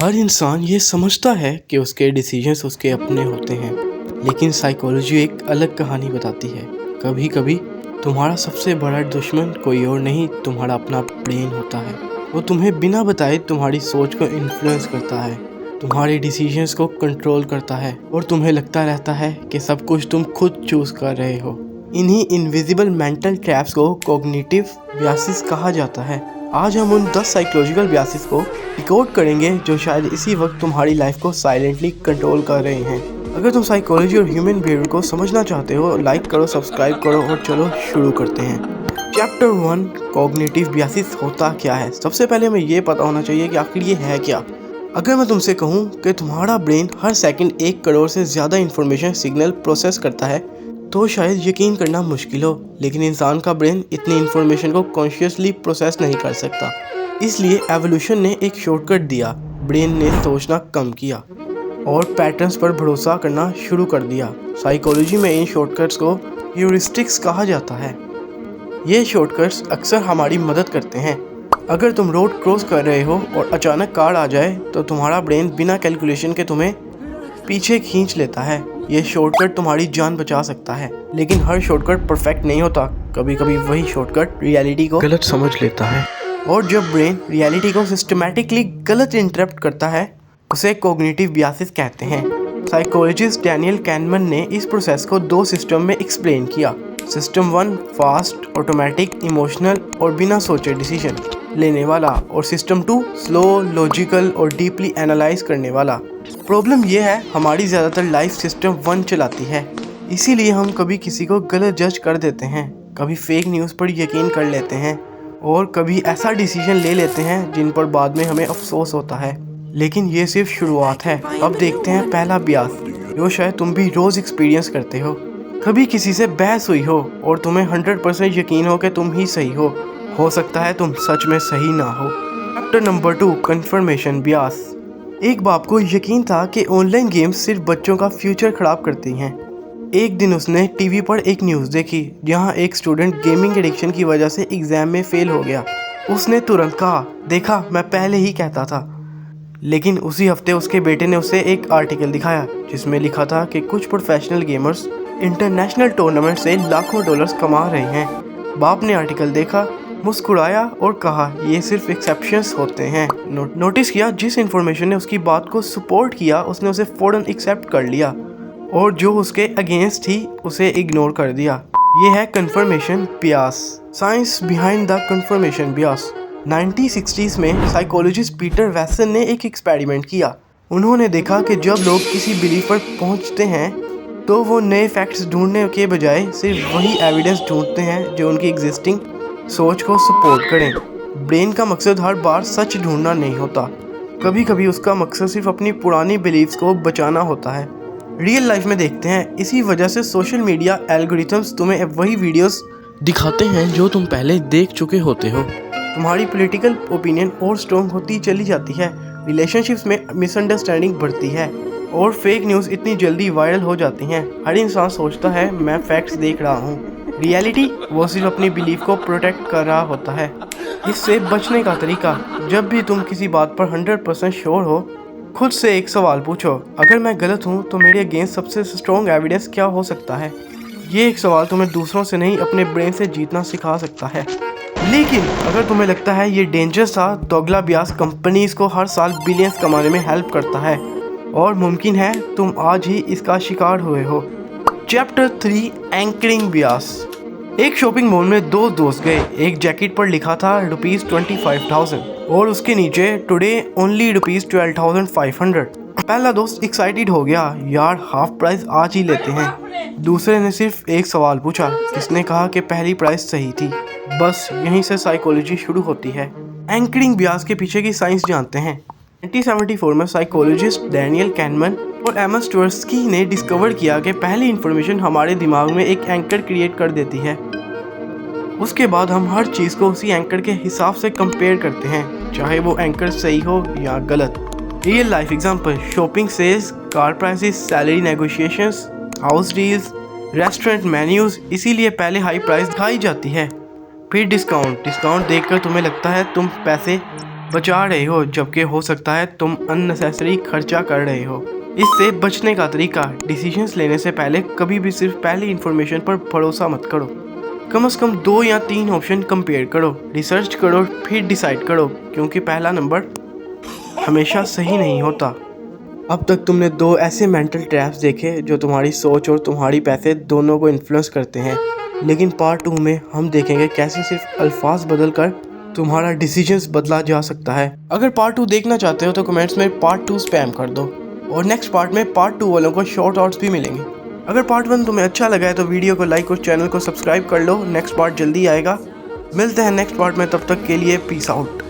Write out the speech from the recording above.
हर इंसान ये समझता है कि उसके डिसीजंस उसके अपने होते हैं, लेकिन साइकोलॉजी एक अलग कहानी बताती है। कभी कभी तुम्हारा सबसे बड़ा दुश्मन कोई और नहीं, तुम्हारा अपना ब्रेन होता है। वो तुम्हें बिना बताए तुम्हारी सोच को इन्फ्लुएंस करता है, तुम्हारे डिसीजंस को कंट्रोल करता है और तुम्हें लगता रहता है कि सब कुछ तुम खुद चूज कर रहे हो। इन्हीं इनविजिबल मेंटल ट्रैप्स को कॉग्निटिव बायसेस कहा जाता है। आज हम उन 10 साइकोलॉजिकल बायसेस को डिकोड करेंगे जो शायद इसी वक्त तुम्हारी लाइफ को साइलेंटली कंट्रोल कर रहे हैं। अगर तुम साइकोलॉजी और ह्यूमन बिहेवियर को समझना चाहते हो, लाइक करो, सब्सक्राइब करो और चलो शुरू करते हैं। चैप्टर 1, कॉग्निटिव बायसेस होता क्या है। सबसे पहले हमें ये पता होना चाहिए कि आखिर ये है क्या। अगर मैं तुमसे कहूँ कि तुम्हारा ब्रेन हर सेकंड 1 करोड़ से ज़्यादा इंफॉर्मेशन सिग्नल प्रोसेस करता है, तो शायद यकीन करना मुश्किल हो, लेकिन इंसान का ब्रेन इतनी इन्फॉर्मेशन को कॉन्शियसली प्रोसेस नहीं कर सकता। इसलिए एवोल्यूशन ने एक शॉर्टकट दिया। ब्रेन ने सोचना कम किया और पैटर्न्स पर भरोसा करना शुरू कर दिया। साइकोलॉजी में इन शॉर्टकट्स को ह्यूरिस्टिक्स कहा जाता है। ये शॉर्टकट्स अक्सर हमारी मदद करते हैं। अगर तुम रोड क्रॉस कर रहे हो और अचानक कार आ जाए, तो तुम्हारा ब्रेन बिना कैलकुलेशन के तुम्हें पीछे खींच लेता है। ये शॉर्टकट तुम्हारी जान बचा सकता है, लेकिन हर शॉर्टकट परफेक्ट नहीं होता। कभी कभी वही शॉर्टकट रियलिटी को गलत समझ लेता है, और जब ब्रेन रियलिटी को सिस्टमैटिकली गलत इंटरप्ट करता है, उसे कॉग्निटिव बायसेस कहते हैं। साइकोलॉजिस्ट डैनियल कैनमन ने इस प्रोसेस को 2 सिस्टम में एक्सप्लेन किया। सिस्टम 1 फास्ट, ऑटोमेटिक, इमोशनल और बिना सोचे डिसीजन लेने वाला, और सिस्टम 2 स्लो, लॉजिकल और डीपली एनालाइज करने वाला। प्रॉब्लम यह है, हमारी ज़्यादातर लाइफ सिस्टम 1 चलाती है। इसीलिए हम कभी किसी को गलत जज कर देते हैं, कभी फेक न्यूज़ पर यकीन कर लेते हैं और कभी ऐसा डिसीजन ले लेते हैं जिन पर बाद में हमें अफसोस होता है। लेकिन ये सिर्फ शुरुआत है। अब देखते हैं पहला बियास, जो शायद तुम भी रोज़ एक्सपीरियंस करते हो। कभी किसी से बहस हुई हो और तुम्हें 100% यकीन हो कि तुम ही सही हो सकता है तुम सच में सही ना हो। Chapter number 2, confirmation bias. एक बाप को यकीन था कि ऑनलाइन गेम्स सिर्फ बच्चों का फ्यूचर ख़राब करती हैं। एक दिन उसने टीवी पर एक न्यूज़ देखी जहां एक स्टूडेंट गेमिंग एडिक्शन की वजह से एग्ज़ाम में फ़ेल हो गया। उसने तुरंत कहा, देखा, मैं पहले ही कहता था। लेकिन उसी हफ्ते उसके बेटे ने उसे एक आर्टिकल दिखाया जिसमें लिखा था कि कुछ प्रोफेशनल गेमर्स इंटरनेशनल टूर्नामेंट से लाखों डॉलर्स कमा रहे हैं। बाप ने आर्टिकल देखा, मुस्कुराया और कहा, ये सिर्फ एक्सेप्शंस होते हैं। नोटिस किया, जिस इन्फॉर्मेशन ने उसकी बात को सपोर्ट किया उसने उसे फ़ौरन एक्सेप्ट कर लिया, और जो उसके अगेंस्ट थी उसे इग्नोर कर दिया। ये है confirmation bias. Science behind the confirmation bias. 1960s में साइकोलॉजिस्ट पीटर वैसन ने एक एक्सपेरिमेंट किया। उन्होंने देखा कि जब लोग किसी बिलीफ पर पहुंचते हैं तो वो नए फैक्ट्स ढूंढने के बजाय सिर्फ वही एविडेंस ढूंढते हैं जो उनकी एग्जिस्टिंग सोच को सपोर्ट करें। ब्रेन का मकसद हर बार सच ढूंढना नहीं होता, कभी कभी उसका मकसद सिर्फ अपनी पुरानी बिलीफ्स को बचाना होता है। रियल लाइफ में देखते हैं, इसी वजह से सोशल मीडिया एल्गोरिथम्स तुम्हें वही वीडियोस दिखाते हैं जो तुम पहले देख चुके होते हो। तुम्हारी पॉलिटिकल ओपिनियन और स्ट्रॉन्ग होती चली जाती है, रिलेशनशिप्स में मिसअंडरस्टैंडिंग बढ़ती है और फेक न्यूज़ इतनी जल्दी वायरल हो जाती हैं। हर इंसान सोचता है मैं फैक्ट्स देख रहा हूँ, रियलिटी वो सिर्फ अपनी बिलीफ को प्रोटेक्ट कर रहा होता है। इससे बचने का तरीका, जब भी तुम किसी बात पर 100% श्योर हो, खुद से एक सवाल पूछो, अगर मैं गलत हूँ तो मेरे अगेंस्ट सबसे स्ट्रॉन्ग एविडेंस क्या हो सकता है। ये एक सवाल तुम्हें दूसरों से नहीं, अपने ब्रेन से जीतना सिखा सकता है। लेकिन अगर तुम्हें लगता है ये डेंजरस था, तो अगला बियास कंपनीज को हर साल बिलियंस कमाने में हेल्प करता है, और मुमकिन है तुम आज ही इसका शिकार हुए हो। Chapter 3, anchoring Beas. एक शॉपिंग मॉल में 2 दोस्त गए। एक जैकेट पर लिखा था ₹25,000 और उसके नीचे टुडे ओनली ₹12,500। पहला दोस्त एक्साइटेड हो गया, यार हाफ प्राइस आज ही लेते हैं। दूसरे ने सिर्फ एक सवाल पूछा, किसने कहा कि पहली प्राइस सही थी। बस यहीं से साइकोलॉजी शुरू होती है। एंकरिंग बियास के पीछे की साइंस जानते हैं। 1974 में साइकोलॉजिस्ट डैनियल कैनमन और एमा स्टुअर्स्की ने डिस्कवर किया कि पहली इन्फॉर्मेशन हमारे दिमाग में एक एंकर क्रिएट कर देती है। उसके बाद हम हर चीज़ को उसी एंकर के हिसाब से कंपेयर करते हैं, चाहे वो एंकर सही हो या गलत। Real life example, shopping sales, car prices, salary negotiations, house deals, restaurant menus. इसीलिए पहले हाई प्राइस दिखाई जाती है, फिर डिस्काउंट देखकर तुम्हें लगता है तुम पैसे बचा रहे हो, जबकि हो सकता है तुम अननेसेसरी खर्चा कर रहे हो। इससे बचने का तरीका, डिसीजंस लेने से पहले कभी भी सिर्फ पहली इन्फॉर्मेशन पर भरोसा मत करो। कम से कम 2 या 3 ऑप्शन कंपेयर करो, रिसर्च करो, फिर डिसाइड करो, क्योंकि पहला नंबर हमेशा सही नहीं होता। अब तक तुमने 2 ऐसे मेंटल ट्रैप्स देखे जो तुम्हारी सोच और तुम्हारी पैसे दोनों को इन्फ्लुएंस करते हैं, लेकिन पार्ट 2 में हम देखेंगे कैसे सिर्फ अल्फाज बदल कर तुम्हारा डिसीजंस बदला जा सकता है। अगर पार्ट 2 देखना चाहते हो तो कमेंट्स में पार्ट 2 स्पैम कर दो, और नेक्स्ट पार्ट में पार्ट 2 वालों को शॉर्ट आउट्स भी मिलेंगे। अगर पार्ट 1 तुम्हें अच्छा लगा है तो वीडियो को लाइक और चैनल को सब्सक्राइब कर लो। नेक्स्ट पार्ट जल्दी आएगा। मिलते हैं नेक्स्ट पार्ट में, तब तक के लिए पीस आउट।